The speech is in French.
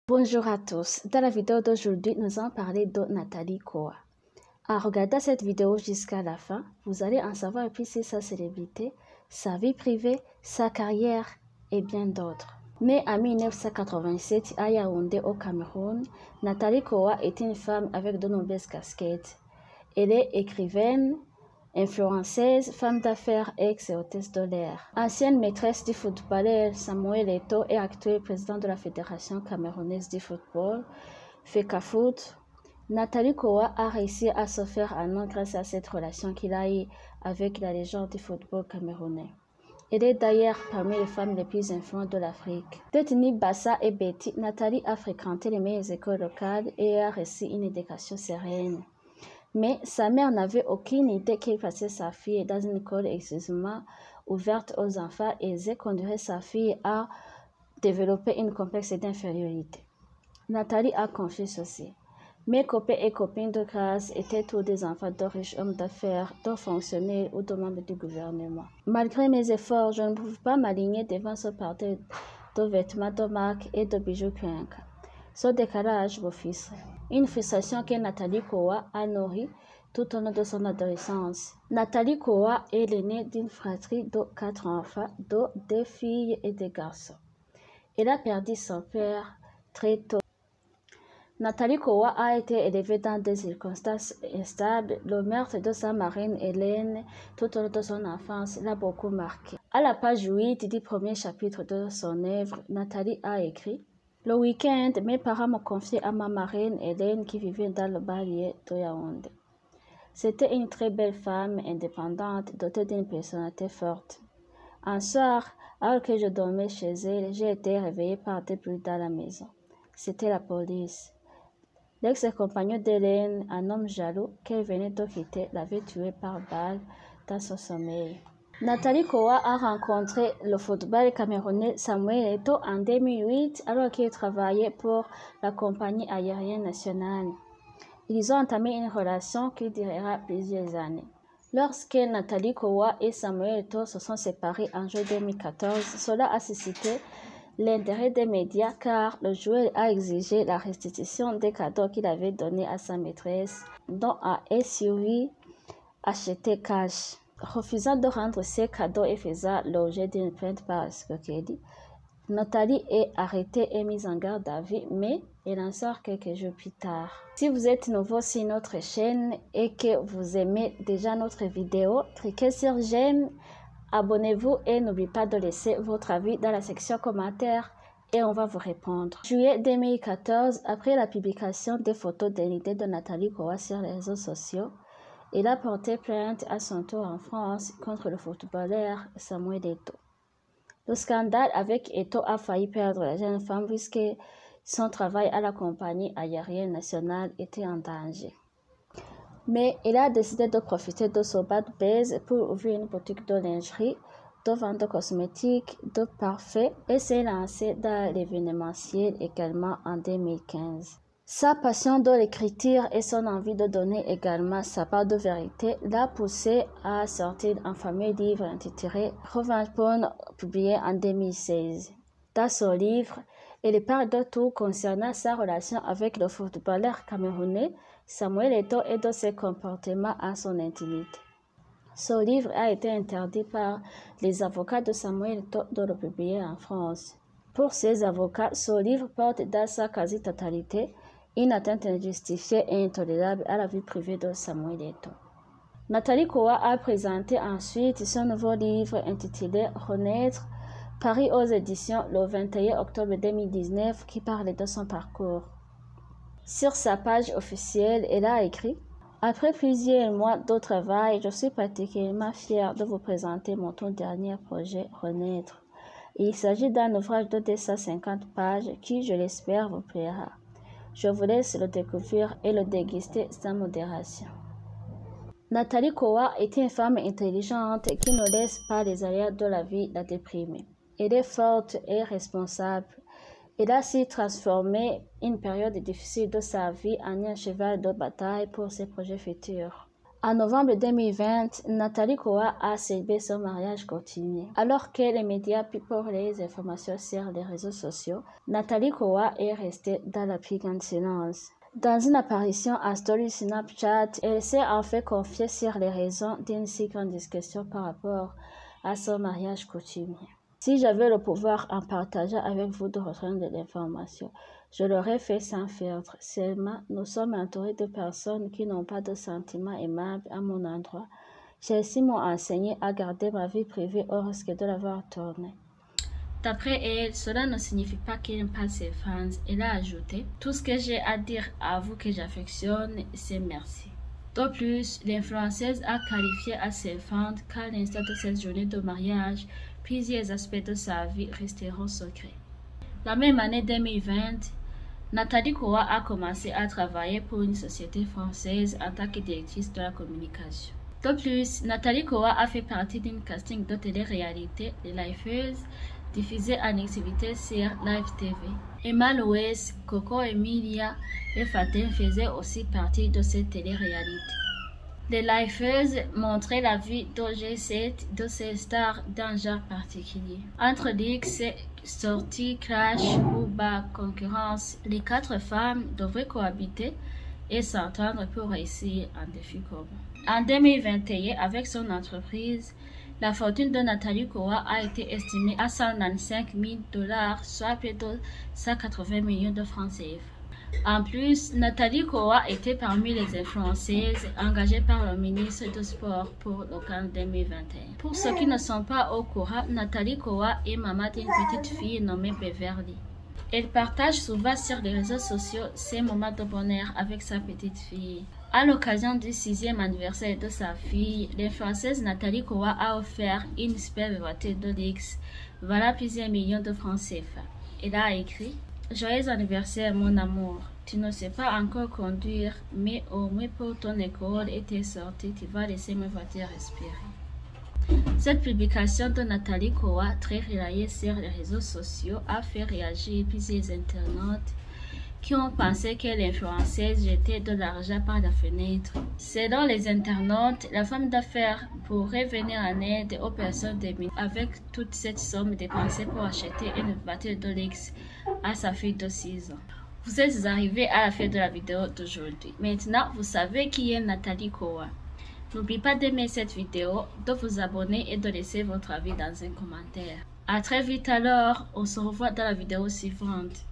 Bonjour à tous, dans la vidéo d'aujourd'hui, nous allons parler de Nathalie Koa. En regardant cette vidéo jusqu'à la fin, vous allez en savoir plus sur sa célébrité, sa vie privée, sa carrière et bien d'autres. Née en 1987 à Yaoundé au Cameroun, Nathalie Koa est une femme avec de nombreuses casquettes. Elle est écrivaine, influenceuse, femme d'affaires et ex-hôtesse de l'air. Ancienne maîtresse du footballeur Samuel Eto'o et actuel président de la Fédération camerounaise du football, FECAFOOT, Nathalie Koa a réussi à se faire un nom grâce à cette relation qu'il a eue avec la légende du football camerounais. Elle est d'ailleurs parmi les femmes les plus influentes de l'Afrique. Détenue Bassa et Betty, Nathalie a fréquenté les meilleures écoles locales et a reçu une éducation sereine. Mais sa mère n'avait aucune idée qu'elle plaçait sa fille dans une école exclusivement ouverte aux enfants et elle conduirait sa fille à développer une complexe d'infériorité. Nathalie a confié ceci. Mes copains et copines de classe étaient tous des enfants de riches hommes d'affaires, de fonctionnaires ou de membres du gouvernement. Malgré mes efforts, je ne pouvais pas m'aligner devant ce parterre de vêtements de marque et de bijoux clinquants. Ce décalage m'offusque. Une frustration que Nathalie Koa a nourrie tout au long de son adolescence. Nathalie Koa est l'aînée d'une fratrie de 4 enfants, de 2 filles et 2 garçons. Elle a perdu son père très tôt. Nathalie Koa a été élevée dans des circonstances instables. Le meurtre de sa marraine Hélène tout au long de son enfance l'a beaucoup marquée. À la page 8 du premier chapitre de son œuvre, Nathalie a écrit: le week-end, mes parents m'ont confié à ma marraine Hélène qui vivait dans le banlieue de Yaoundé. C'était une très belle femme indépendante, dotée d'une personnalité forte. Un soir, alors que je dormais chez elle, j'ai été réveillée par des bruits dans la maison. C'était la police. L'ex-compagnon d'Hélène, un homme jaloux qu'elle venait de quitter, l'avait tuée par balle dans son sommeil. Nathalie Koa a rencontré le footballeur camerounais Samuel Eto'o en 2008 alors qu'il travaillait pour la compagnie aérienne nationale. Ils ont entamé une relation qui durera plusieurs années. Lorsque Nathalie Koa et Samuel Eto'o se sont séparés en juin 2014, cela a suscité l'intérêt des médias car le joueur a exigé la restitution des cadeaux qu'il avait donnés à sa maîtresse, dont un SUV acheté cash. Refusant de rendre ses cadeaux et faisant l'objet d'une plainte par escroquerie, Nathalie est arrêtée et mise en garde à vue, mais elle en sort quelques jours plus tard. Si vous êtes nouveau sur notre chaîne et que vous aimez déjà notre vidéo, cliquez sur j'aime, abonnez-vous et n'oubliez pas de laisser votre avis dans la section commentaires et on va vous répondre. Juillet 2014, après la publication des photos dénudées de Nathalie Koa sur les réseaux sociaux, il a porté plainte à son tour en France contre le footballeur Samuel Eto'o. Le scandale avec Eto'o a failli perdre la jeune femme puisque son travail à la compagnie aérienne nationale était en danger. Mais il a décidé de profiter de son bad buzz pour ouvrir une boutique de lingerie, de vente de cosmétiques, de parfums et s'est lancé dans l'événementiel également en 2015. Sa passion de l'écriture et son envie de donner également sa part de vérité l'a poussé à sortir un fameux livre intitulé Revanche Porn, publié en 2016. Dans ce livre, il parle de tout concernant sa relation avec le footballeur camerounais Samuel Eto'o et de ses comportements à son intimité. Ce livre a été interdit par les avocats de Samuel Eto'o de le publier en France. Pour ces avocats, ce livre porte dans sa quasi-totalité une atteinte injustifiée et intolérable à la vie privée de Samuel Eto'o. Nathalie Koa a présenté ensuite son nouveau livre intitulé Renaître, paru aux éditions le 21 octobre 2019, qui parle de son parcours. Sur sa page officielle, elle a écrit: après plusieurs mois de travail, je suis particulièrement fière de vous présenter mon tout dernier projet, Renaître. Il s'agit d'un ouvrage de 250 pages qui, je l'espère, vous plaira. Je vous laisse le découvrir et le déguster sans modération. Nathalie Koa est une femme intelligente qui ne laisse pas les aléas de la vie la déprimer. Elle est forte et responsable. Elle a su transformer une période difficile de sa vie en un cheval de bataille pour ses projets futurs. En novembre 2020, Nathalie Koa a célébré son mariage coutumier. Alors que les médias publient les informations sur les réseaux sociaux, Nathalie Koa est restée dans la plus grande silence. Dans une apparition à Story Snapchat, elle s'est en fait confiée sur les raisons d'une si grande discussion par rapport à son mariage coutumier. Si j'avais le pouvoir en partageant avec vous de rejoindre de l'information, je l'aurais fait sans filtre. Seulement, nous sommes entourés de personnes qui n'ont pas de sentiments aimables à mon endroit. Celles-ci m'ont enseigné à garder ma vie privée au risque de l'avoir tournée. D'après elle, cela ne signifie pas qu'elle n'aime pas ses fans. Elle a ajouté « Tout ce que j'ai à dire à vous que j'affectionne, c'est merci ». De plus, l'influenceuse a qualifié à ses fans qu'à l'instant de cette journée de mariage, plusieurs aspects de sa vie resteront secrets. La même année 2020, Nathalie Koa a commencé à travailler pour une société française en tant que directrice de la communication. De plus, Nathalie Koa a fait partie d'une casting de télé-réalité, Les Lifeuses, diffusée en activité sur Live TV. Emma Louès, Coco Emilia et Fatem faisaient aussi partie de cette télé-réalité. Les Lifeuses montraient la vie d'OG7 de ces stars d'un genre particulier. Entre X, sorties, clash ou bas concurrence, les 4 femmes devraient cohabiter et s'entendre pour réussir un défi commun. En 2021, avec son entreprise, la fortune de Nathalie Koa a été estimée à 195 000 $, soit près de 180 millions de francs CFA. En plus, Nathalie Koa était parmi les influenceuses engagées par le ministre du Sport pour le Cannes 2021. Pour ceux qui ne sont pas au courant, Nathalie Koa est maman d'une petite fille nommée Beverly. Elle partage souvent sur les réseaux sociaux ses moments de bonheur avec sa petite fille. À l'occasion du 6e anniversaire de sa fille, l'influenceuse Nathalie Koa a offert une superbe voiture de luxe, valant plusieurs millions de francs CFA. Elle a écrit « Joyeux anniversaire mon amour, tu ne sais pas encore conduire, mais au moins pour ton école et tes sorties, tu vas laisser ma voiture respirer. » Cette publication de Nathalie Koa, très relayée sur les réseaux sociaux, a fait réagir plusieurs internautes qui ont pensé que l'influenceuse jetait de l'argent par la fenêtre. Selon les internautes, la femme d'affaires pourrait venir en aide aux personnes démunies avec toute cette somme dépensée pour acheter une voiture de luxe à sa fille de 6 ans. Vous êtes arrivés à la fin de la vidéo d'aujourd'hui. Maintenant, vous savez qui est Nathalie Koa. N'oubliez pas d'aimer cette vidéo, de vous abonner et de laisser votre avis dans un commentaire. À très vite alors, on se revoit dans la vidéo suivante.